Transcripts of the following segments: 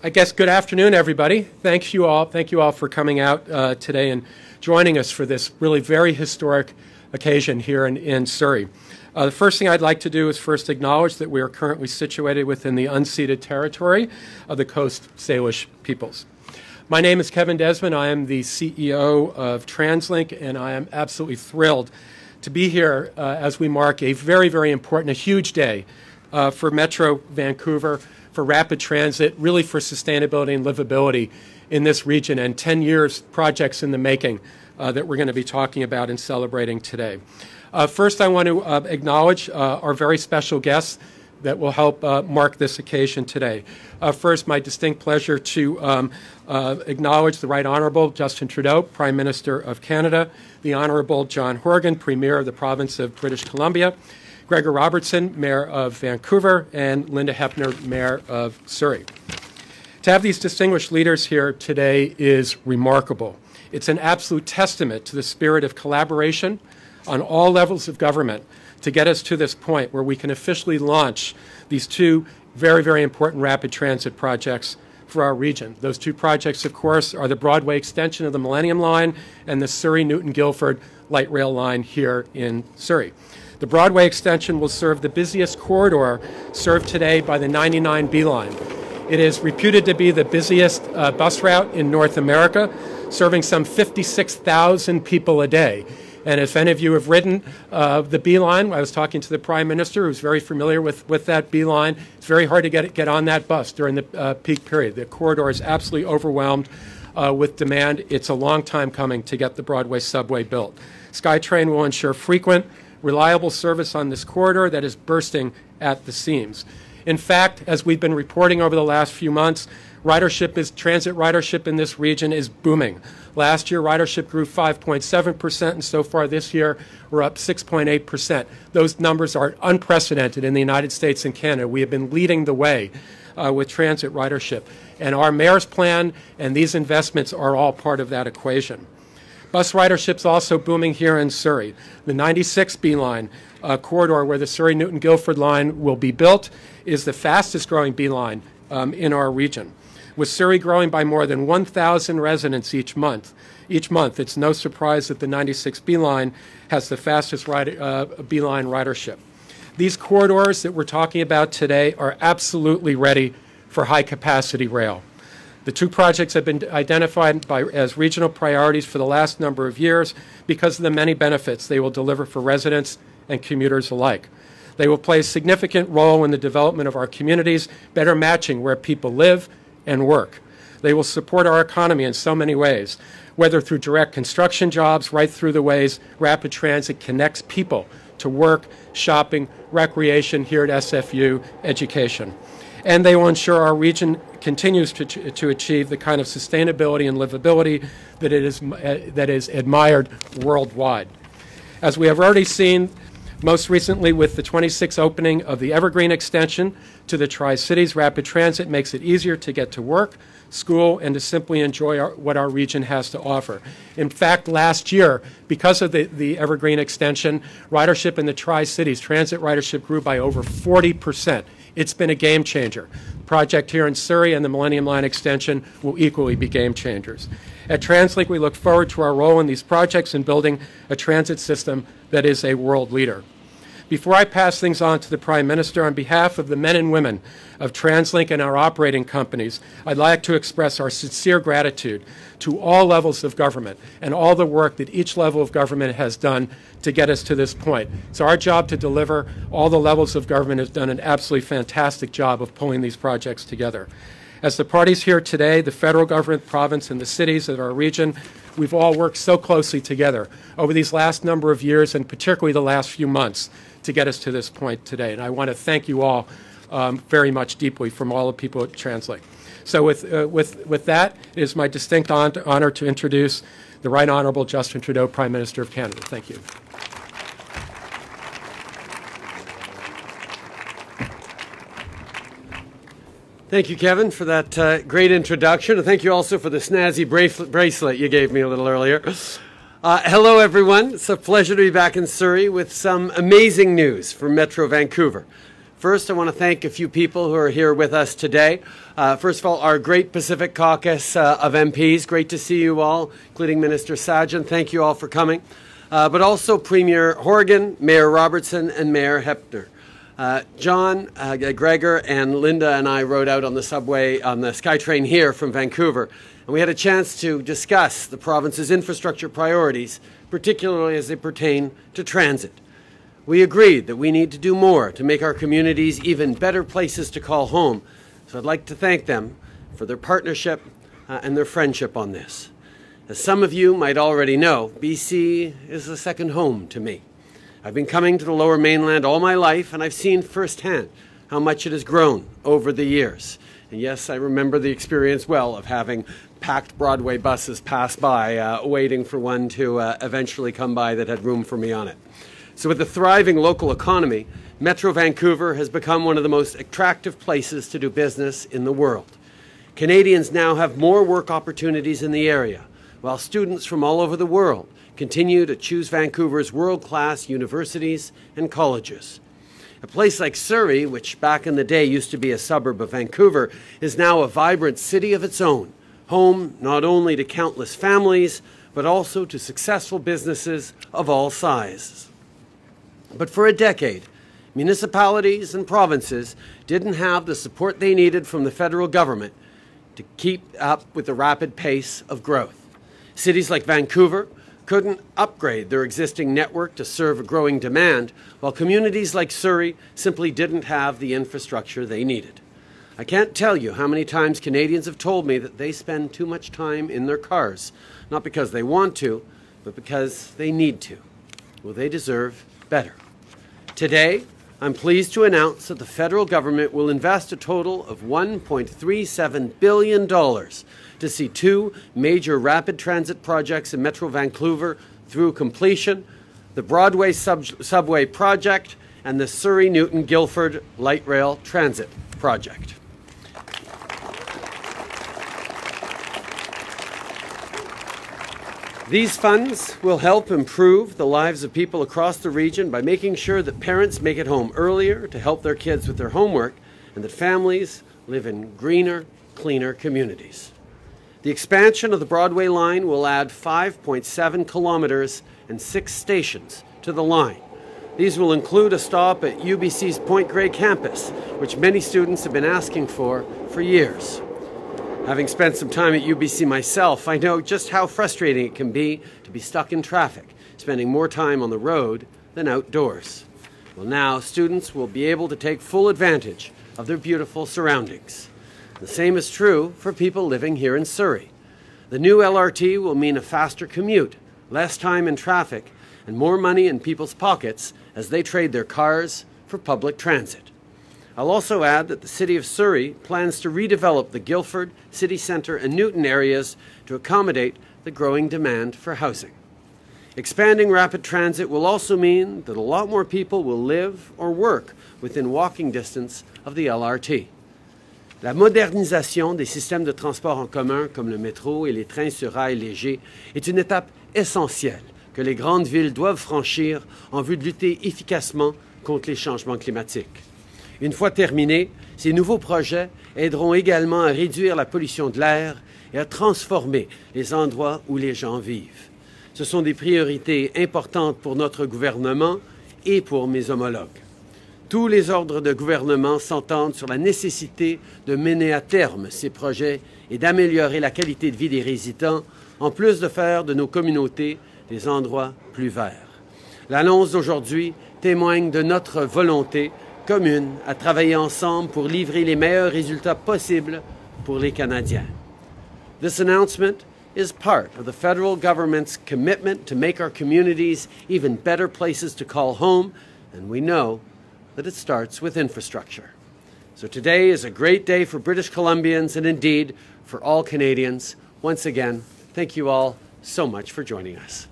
I guess good afternoon, everybody. Thank you all for coming out today and joining us for this really very historic occasion here in Surrey. The first thing I'd like to do is first acknowledge that we are currently situated within the unceded territory of the Coast Salish peoples. My name is Kevin Desmond. I am the CEO of TransLink, and I am absolutely thrilled to be here as we mark a very, very important, a huge day for Metro Vancouver, for rapid transit, really for sustainability and livability in this region, and 10 years projects in the making that we're going to be talking about and celebrating today. First, I want to acknowledge our very special guests that will help mark this occasion today. First, my distinct pleasure to acknowledge the Right Honourable Justin Trudeau, Prime Minister of Canada, the Honourable John Horgan, Premier of the Province of British Columbia, Gregor Robertson, Mayor of Vancouver, and Linda Hepner, Mayor of Surrey. To have these distinguished leaders here today is remarkable. It's an absolute testament to the spirit of collaboration on all levels of government to get us to this point where we can officially launch these two very, very important rapid transit projects for our region. Those two projects, of course, are the Broadway extension of the Millennium Line and the Surrey-Newton-Guildford light rail line here in Surrey. The Broadway extension will serve the busiest corridor served today by the 99B line. It is reputed to be the busiest bus route in North America, serving some 56,000 people a day. And if any of you have ridden the B line, I was talking to the Prime Minister, who's very familiar with that B line. It's very hard to get on that bus during the peak period. The corridor is absolutely overwhelmed with demand. It's a long time coming to get the Broadway Subway built. SkyTrain will ensure frequent, reliable service on this corridor that is bursting at the seams. In fact, as we've been reporting over the last few months, transit ridership in this region is booming. Last year, ridership grew 5.7%, and so far this year, we're up 6.8%. Those numbers are unprecedented in the United States and Canada. We have been leading the way with transit ridership. And our mayor's plan and these investments are all part of that equation. Bus ridership is also booming here in Surrey. The 96B line corridor where the Surrey-Newton-Guildford line will be built is the fastest growing B line in our region. With Surrey growing by more than 1,000 residents each month, it's no surprise that the 96B line has the fastest B line ridership. These corridors that we're talking about today are absolutely ready for high-capacity rail. The two projects have been identified as regional priorities for the last number of years because of the many benefits they will deliver for residents and commuters alike. They will play a significant role in the development of our communities, better matching where people live and work. They will support our economy in so many ways, whether through direct construction jobs, right through the ways rapid transit connects people to work, shopping, recreation here at SFU, education. And they will ensure our region continues to achieve the kind of sustainability and livability that is admired worldwide. As we have already seen, most recently with the 26th opening of the Evergreen extension to the Tri-Cities, rapid transit makes it easier to get to work, school, and to simply enjoy what our region has to offer. In fact, last year, because of the Evergreen extension, ridership in the Tri-Cities, transit ridership grew by over 40%. It's been a game changer. The project here in Surrey and the Millennium Line extension will equally be game changers. At TransLink, we look forward to our role in these projects in building a transit system that is a world leader. Before I pass things on to the Prime Minister, on behalf of the men and women of TransLink and our operating companies, I'd like to express our sincere gratitude to all levels of government and all the work that each level of government has done to get us to this point. It's our job to deliver. All the levels of government have done an absolutely fantastic job of pulling these projects together. As the parties here today, the federal government, province, and the cities of our region, we've all worked so closely together over these last number of years, and particularly the last few months, to get us to this point today. And I want to thank you all very much deeply from all the people at TransLink. So with that, it is my distinct honor to introduce the Right Honourable Justin Trudeau, Prime Minister of Canada. Thank you. Thank you, Kevin, for that great introduction. And thank you also for the snazzy bracelet you gave me a little earlier. Hello, everyone. It's a pleasure to be back in Surrey with some amazing news for Metro Vancouver. First, I want to thank a few people who are here with us today. First of all, our Great Pacific Caucus of MPs. Great to see you all, including Minister Sajjan. Thank you all for coming. But also Premier Horgan, Mayor Robertson, and Mayor Hepner. John, Gregor, and Linda and I rode out on the subway, on the SkyTrain here from Vancouver, and we had a chance to discuss the province's infrastructure priorities, particularly as they pertain to transit. We agreed that we need to do more to make our communities even better places to call home, so I'd like to thank them for their partnership and their friendship on this. As some of you might already know, BC is a second home to me. I've been coming to the Lower Mainland all my life, and I've seen firsthand how much it has grown over the years. And yes, I remember the experience well of having packed Broadway buses pass by, waiting for one to eventually come by that had room for me on it. So with the thriving local economy, Metro Vancouver has become one of the most attractive places to do business in the world. Canadians now have more work opportunities in the area, while students from all over the world continue to choose Vancouver's world-class universities and colleges. A place like Surrey, which back in the day used to be a suburb of Vancouver, is now a vibrant city of its own, home not only to countless families, but also to successful businesses of all sizes. But for a decade, municipalities and provinces didn't have the support they needed from the federal government to keep up with the rapid pace of growth. Cities like Vancouver couldn't upgrade their existing network to serve a growing demand, while communities like Surrey simply didn't have the infrastructure they needed. I can't tell you how many times Canadians have told me that they spend too much time in their cars, not because they want to, but because they need to. Well, they deserve better. Today, I'm pleased to announce that the federal government will invest a total of $1.37 billion to see two major rapid transit projects in Metro Vancouver through completion: the Broadway Subway project and the Surrey-Newton-Guildford Light Rail Transit project. These funds will help improve the lives of people across the region by making sure that parents make it home earlier to help their kids with their homework, and that families live in greener, cleaner communities. The expansion of the Broadway line will add 5.7 kilometers and 6 stations to the line. These will include a stop at UBC's Point Grey campus, which many students have been asking for years. Having spent some time at UBC myself, I know just how frustrating it can be to be stuck in traffic, spending more time on the road than outdoors. Well, now students will be able to take full advantage of their beautiful surroundings. The same is true for people living here in Surrey. The new LRT will mean a faster commute, less time in traffic, and more money in people's pockets as they trade their cars for public transit. I'll also add that the City of Surrey plans to redevelop the Guildford, City Centre and Newton areas to accommodate the growing demand for housing. Expanding rapid transit will also mean that a lot more people will live or work within walking distance of the LRT. La modernisation des systèmes de transport en commun comme le métro et les trains sur rails légers est une étape essentielle que les grandes villes doivent franchir en vue de lutter efficacement contre les changements climatiques. Une fois terminés, ces nouveaux projets aideront également à réduire la pollution de l'air et à transformer les endroits où les gens vivent. Ce sont des priorités importantes pour notre gouvernement et pour mes homologues. Tous les ordres de gouvernement s'entendent sur la nécessité de mener à terme ces projets et d'améliorer la qualité de vie des résidents, en plus de faire de nos communautés des endroits plus verts. L'annonce d'aujourd'hui témoigne de notre volonté commune à travailler ensemble pour livrer les meilleurs résultats possibles pour les Canadiens. This announcement is part of the federal government's commitment to make our communities even better places to call home, and we know that it starts with infrastructure. So today is a great day for British Columbians and indeed for all Canadians. Once again, thank you all so much for joining us.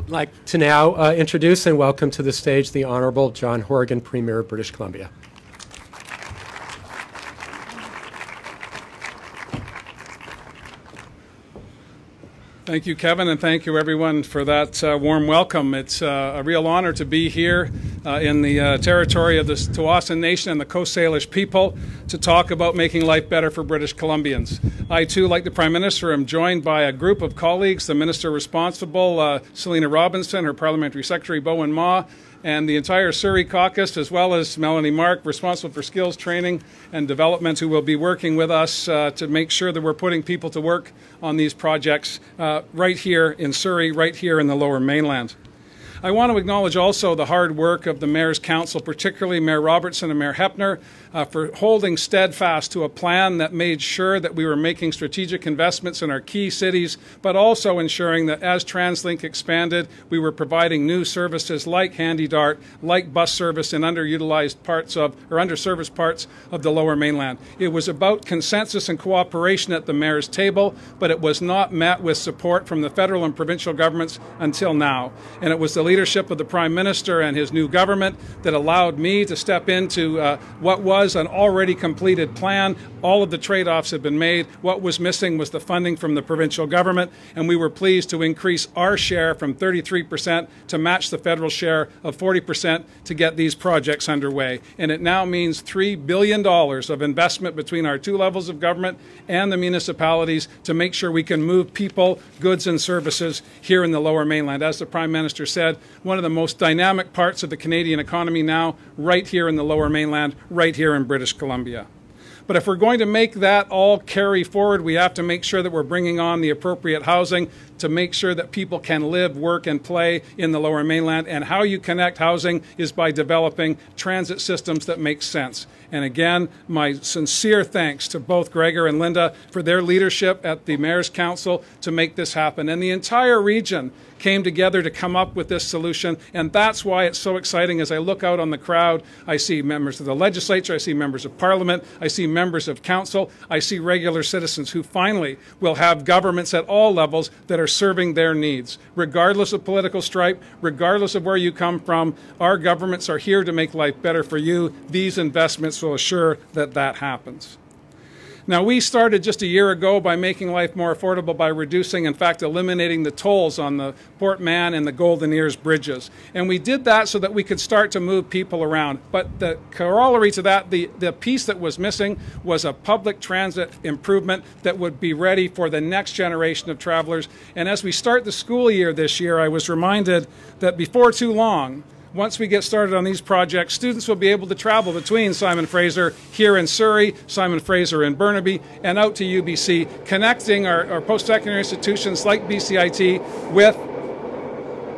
I'd like to now introduce and welcome to the stage the Honourable John Horgan, Premier of British Columbia. Thank you, Kevin, and thank you, everyone, for that warm welcome. It's a real honor to be here in the territory of the Tsawwassen Nation and the Coast Salish people to talk about making life better for British Columbians. I, too, like the Prime Minister, am joined by a group of colleagues, the Minister responsible, Selina Robinson, her Parliamentary Secretary, Bowen Ma, and the entire Surrey caucus, as well as Melanie Mark, responsible for skills training and development, who will be working with us to make sure that we're putting people to work on these projects right here in Surrey, right here in the Lower Mainland. I want to acknowledge also the hard work of the Mayor's Council, particularly Mayor Robertson and Mayor Hepner, for holding steadfast to a plan that made sure that we were making strategic investments in our key cities, but also ensuring that as TransLink expanded, we were providing new services like Handy Dart, like bus service in underutilized parts of, or underserviced parts of the Lower Mainland. It was about consensus and cooperation at the Mayor's table, but it was not met with support from the federal and provincial governments until now. And it was the leadership of the Prime Minister and his new government that allowed me to step into what was an already completed plan. All of the trade-offs had been made. What was missing was the funding from the provincial government, and we were pleased to increase our share from 33% to match the federal share of 40% to get these projects underway. And it now means $3 billion of investment between our two levels of government and the municipalities to make sure we can move people, goods and services here in the Lower Mainland. As the Prime Minister said, one of the most dynamic parts of the Canadian economy now, right here in the Lower Mainland, right here in British Columbia. But if we're going to make that all carry forward, we have to make sure that we're bringing on the appropriate housing to make sure that people can live, work, and play in the Lower Mainland. And how you connect housing is by developing transit systems that make sense. And again, my sincere thanks to both Gregor and Linda for their leadership at the Mayor's Council to make this happen. And the entire region came together to come up with this solution, and that's why it's so exciting. As I look out on the crowd, I see members of the legislature, I see members of parliament, I see members of council, I see regular citizens who finally will have governments at all levels that are serving their needs. Regardless of political stripe, regardless of where you come from, our governments are here to make life better for you. These investments will assure that that happens. Now, we started just a year ago by making life more affordable by reducing, in fact, eliminating the tolls on the Port Mann and the Golden Ears bridges. And we did that so that we could start to move people around. But the corollary to that, the piece that was missing was a public transit improvement that would be ready for the next generation of travelers. And as we start the school year this year, I was reminded that before too long, once we get started on these projects, students will be able to travel between Simon Fraser here in Surrey, Simon Fraser in Burnaby, and out to UBC, connecting our post-secondary institutions like BCIT with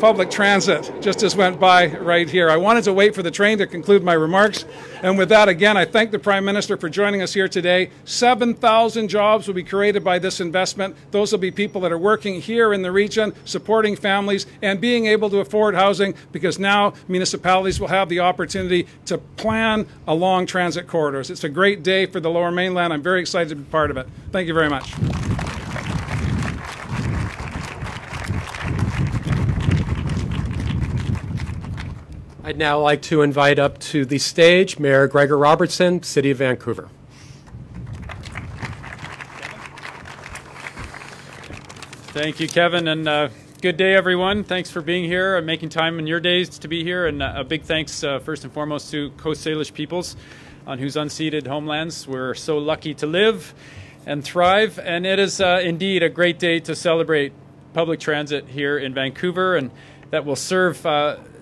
public transit, just as went by right here. I wanted to wait for the train to conclude my remarks. And with that, again, I thank the Prime Minister for joining us here today. 7,000 jobs will be created by this investment. Those will be people that are working here in the region, supporting families, and being able to afford housing, because now municipalities will have the opportunity to plan along transit corridors. It's a great day for the Lower Mainland. I'm very excited to be part of it. Thank you very much. I'd now like to invite up to the stage Mayor Gregor Robertson, City of Vancouver. Thank you, Kevin, and good day, everyone. Thanks for being here and making time in your days to be here. And a big thanks, first and foremost, to Coast Salish peoples on whose unceded homelands we're so lucky to live and thrive. And it is indeed a great day to celebrate public transit here in Vancouver, and that will serve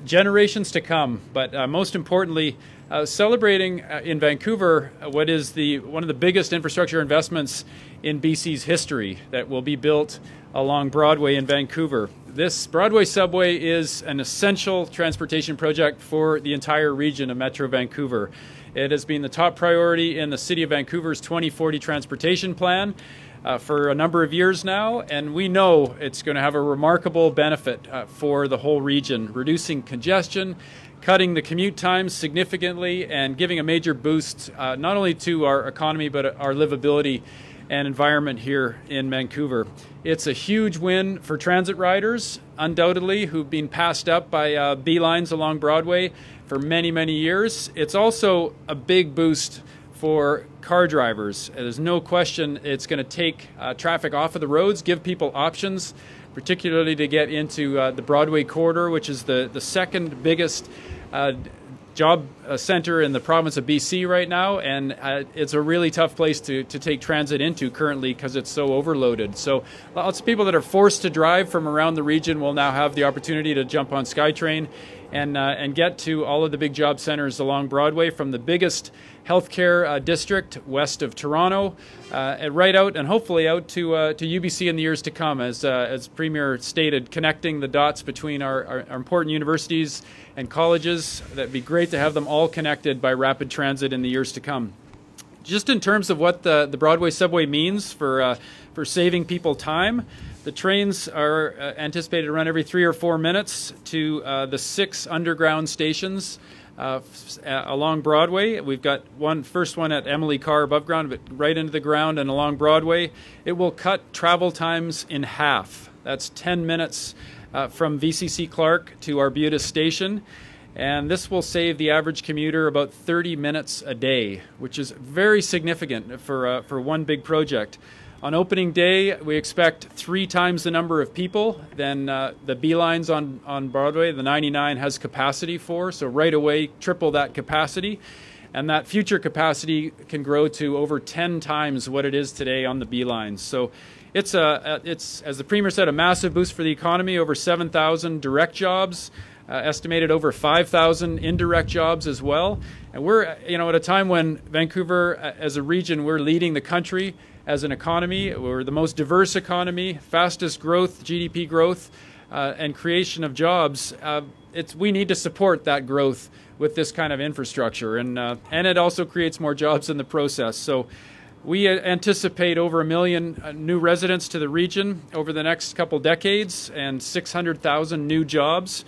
generations to come. But most importantly, celebrating in Vancouver what is one of the biggest infrastructure investments in BC's history that will be built along Broadway in Vancouver. This Broadway Subway is an essential transportation project for the entire region of Metro Vancouver. It has been the top priority in the City of Vancouver's 2040 transportation plan for a number of years now, and we know it's going to have a remarkable benefit for the whole region, reducing congestion, cutting the commute times significantly, and giving a major boost not only to our economy but our livability and environment here in Vancouver. It's a huge win for transit riders, undoubtedly, who've been passed up by B-lines along Broadway for many, many years. It's also a big boost for car drivers. There's no question it's going to take traffic off of the roads, give people options particularly to get into the Broadway corridor, which is the second biggest job center in the province of BC right now, and it's a really tough place to take transit into currently because it's so overloaded. So lots of people that are forced to drive from around the region will now have the opportunity to jump on SkyTrain and get to all of the big job centers along Broadway, from the biggest healthcare district west of Toronto, right out and hopefully out to UBC in the years to come, as Premier stated, connecting the dots between our important universities and colleges. That'd be great to have them all connected by rapid transit in the years to come. Just in terms of what the Broadway Subway means for saving people time, the trains are anticipated to run every 3 or 4 minutes to the 6 underground stations along Broadway. We've got first one at Emily Carr above ground, but right into the ground and along Broadway. It will cut travel times in half. That's 10 minutes from VCC Clark to Arbutus Station. And this will save the average commuter about 30 minutes a day, which is very significant for one big project. On opening day, we expect 3 times the number of people than the B lines on Broadway, the 99 has capacity for, so right away triple that capacity. And that future capacity can grow to over 10 times what it is today on the B lines. So it's, as the Premier said, a massive boost for the economy, over 7,000 direct jobs, estimated over 5,000 indirect jobs as well. And we're, at a time when Vancouver, as a region, we're leading the country as an economy. We're the most diverse economy, fastest growth, GDP growth, and creation of jobs. We need to support that growth with this kind of infrastructure, and it also creates more jobs in the process. So we anticipate over 1 million new residents to the region over the next couple decades and 600,000 new jobs.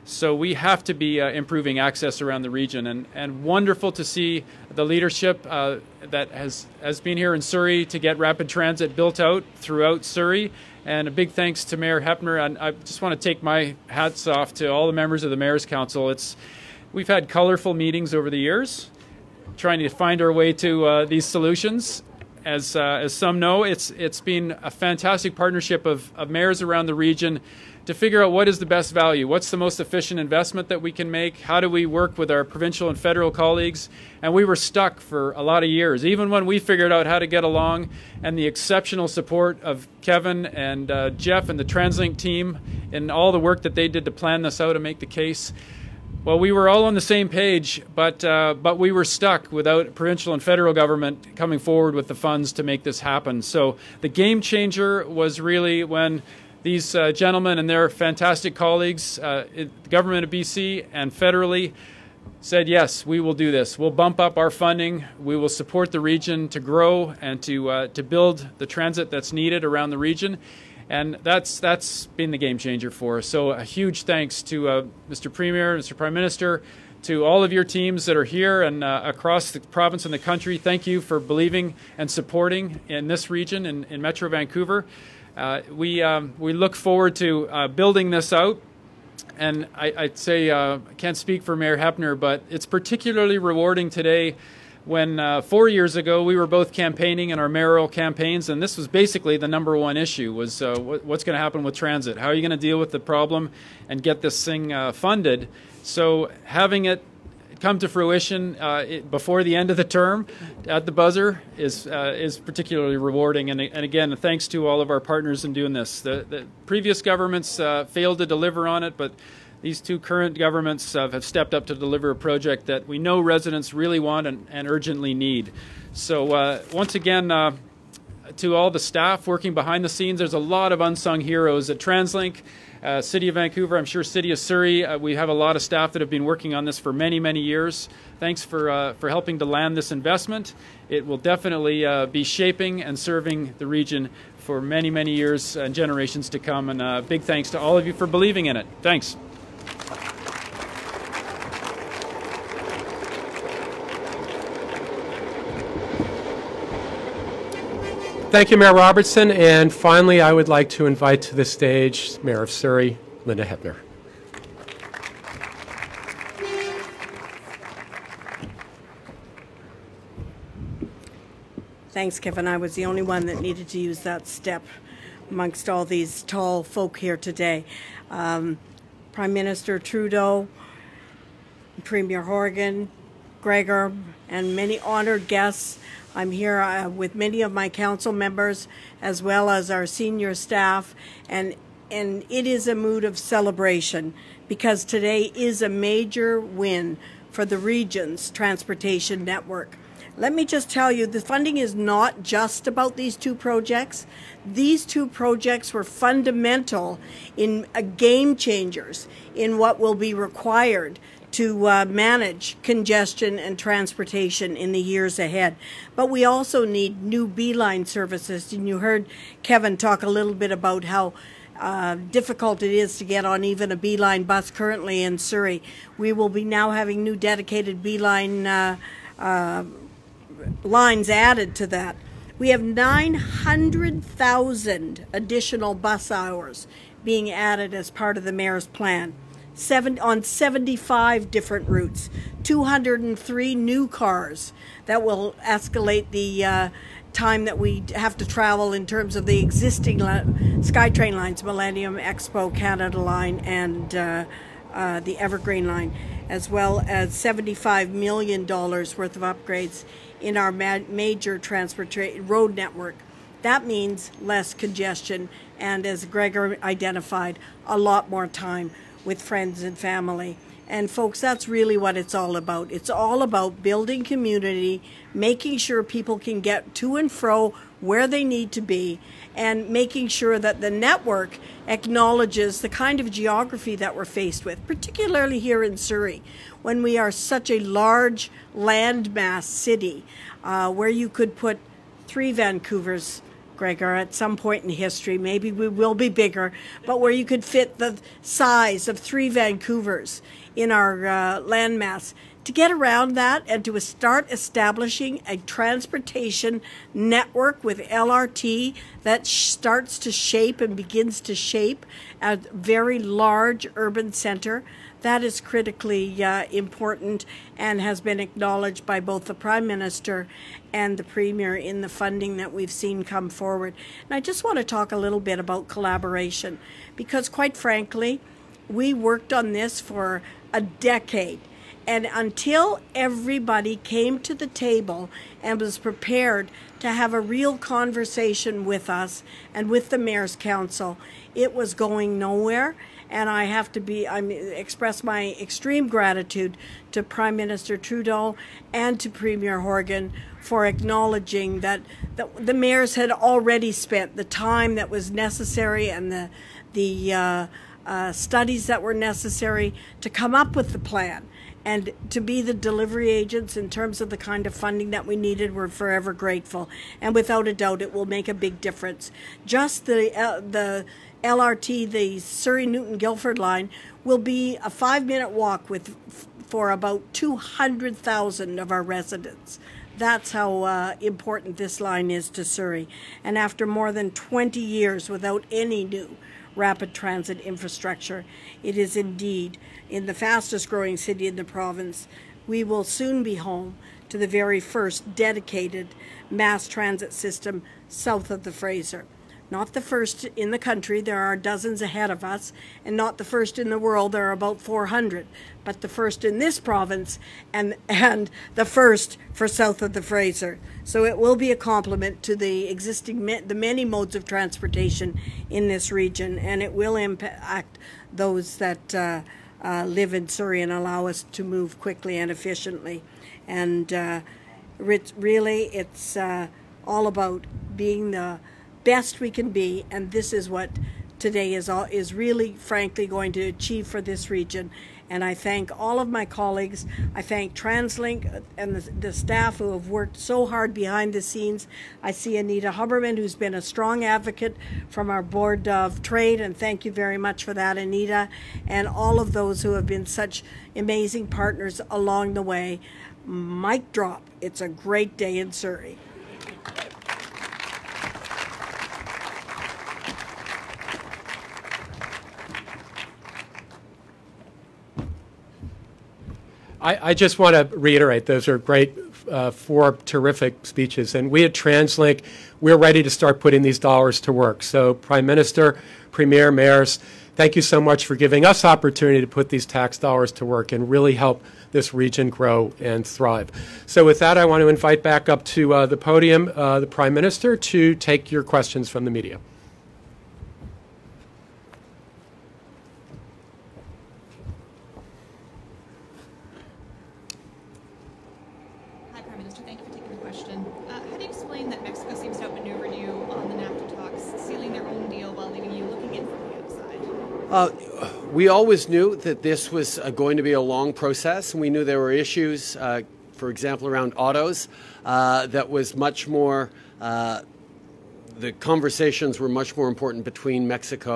So we have to be improving access around the region, and wonderful to see the leadership that has been here in Surrey to get rapid transit built out throughout Surrey. And a big thanks to Mayor Hepner. And I just want to take my hats off to all the members of the Mayor's Council. We've had colorful meetings over the years, trying to find our way to these solutions. As some know, it's been a fantastic partnership of mayors around the region to figure out what is the best value, what's the most efficient investment that we can make, how do we work with our provincial and federal colleagues. And we were stuck for a lot of years, even when we figured out how to get along, and the exceptional support of Kevin and Jeff and the TransLink team and all the work that they did to plan this out and make the case. Well, we were all on the same page, but we were stuck without provincial and federal government coming forward with the funds to make this happen. So the game changer was really when these gentlemen and their fantastic colleagues, the government of BC and federally, said, yes, we will do this. We'll bump up our funding. We will support the region to grow and to build the transit that's needed around the region. And that's been the game changer for us. So a huge thanks to Mr. Premier, Mr. Prime Minister, to all of your teams that are here and across the province and the country. Thank you for believing and supporting in this region, in Metro Vancouver. We look forward to building this out. And I'd say, I can't speak for Mayor Hepner, but it's particularly rewarding today when 4 years ago we were both campaigning in our mayoral campaigns, and this was basically the #1 issue, was what's going to happen with transit? How are you going to deal with the problem and get this thing funded? So having it come to fruition before the end of the term at the buzzer is particularly rewarding. And again, thanks to all of our partners in doing this. The previous governments failed to deliver on it, but these 2 current governments have stepped up to deliver a project that we know residents really want and urgently need. So once again, to all the staff working behind the scenes, there's a lot of unsung heroes at TransLink, City of Vancouver, I'm sure City of Surrey. We have a lot of staff that have been working on this for many, many years. Thanks for helping to land this investment. It will definitely be shaping and serving the region for many, many years and generations to come. And big thanks to all of you for believing in it. Thanks. Thank you, Mayor Robertson. And finally, I would like to invite to the stage Mayor of Surrey, Linda Hepner. Thanks, Kevin. I was the only one that needed to use that step. amongst all these tall folk here today. Prime Minister Trudeau, Premier Horgan, Gregor, and many honored guests. I'm here with many of my council members as well as our senior staff, and it is a mood of celebration because today is a major win for the region's transportation network. Let me just tell you, the funding is not just about these two projects. These two projects were fundamental in game changers in what will be required to manage congestion and transportation in the years ahead. But we also need new B-line services. And you heard Kevin talk a little bit about how difficult it is to get on even a B-line bus currently in Surrey. We will be now having new dedicated B-line lines added to that. We have 900,000 additional bus hours being added as part of the Mayor's plan. On 75 different routes, 203 new cars that will escalate the time that we have to travel in terms of the existing SkyTrain lines, Millennium, Expo, Canada Line, and the Evergreen Line, as well as $75 million worth of upgrades in our major road network. That means less congestion and, as Gregor identified, a lot more time with friends and family. And folks, that's really what it's all about. It's all about building community, making sure people can get to and fro where they need to be, and making sure that the network acknowledges the kind of geography that we're faced with, particularly here in Surrey, when we are such a large landmass city, where you could put 3 Vancouvers, Gregor, at some point in history. Maybe we will be bigger, but where you could fit the size of 3 Vancouvers in our landmass. To get around that and to start establishing a transportation network with LRT that starts to shape and begins to shape a very large urban center, that is critically important and has been acknowledged by both the Prime Minister and the Premier in the funding that we've seen come forward. And I just want to talk a little bit about collaboration because, quite frankly, we worked on this for a decade. And until everybody came to the table and was prepared to have a real conversation with us and with the Mayor's Council, it was going nowhere. And I have to express my extreme gratitude to Prime Minister Trudeau and to Premier Horgan for acknowledging that the mayors had already spent the time that was necessary and the studies that were necessary to come up with the plan. And to be the delivery agents in terms of the kind of funding that we needed, we're forever grateful. And without a doubt, it will make a big difference. Just the LRT, the Surrey-Newton-Guildford line, will be a 5-minute walk for about 200,000 of our residents. That's how important this line is to Surrey. And after more than 20 years without any new rapid transit infrastructure, it is indeed in the fastest growing city in the province. We will soon be home to the very first dedicated mass transit system south of the Fraser. Not the first in the country, there are dozens ahead of us, and not the first in the world, there are about 400, but the first in this province and the first for south of the Fraser. So it will be a complement to the existing, the many modes of transportation in this region, and it will impact those that live in Surrey and allow us to move quickly and efficiently. And really, it's all about being the best we can be, and this is what today is really, frankly, going to achieve for this region. And I thank all of my colleagues. I thank TransLink and the staff who have worked so hard behind the scenes. I see Anita Huberman, who's been a strong advocate from our Board of Trade, and thank you very much for that, Anita, and all of those who have been such amazing partners along the way. Mic drop. It's a great day in Surrey. I just want to reiterate, those are great 4 terrific speeches. And we at TransLink, we're ready to start putting these dollars to work. So Prime Minister, Premier, Mayors, thank you so much for giving us opportunity to put these tax dollars to work and really help this region grow and thrive. So with that, I want to invite back up to the podium the Prime Minister to take your questions from the media. Hi, Prime Minister. Thank you for taking the question. How do you explain that Mexico seems to outmaneuver you on the NAFTA talks, sealing their own deal while leaving you looking in from the outside? We always knew that this was going to be a long process, and we knew there were issues, for example, around autos, that was much more, the conversations were much more important between Mexico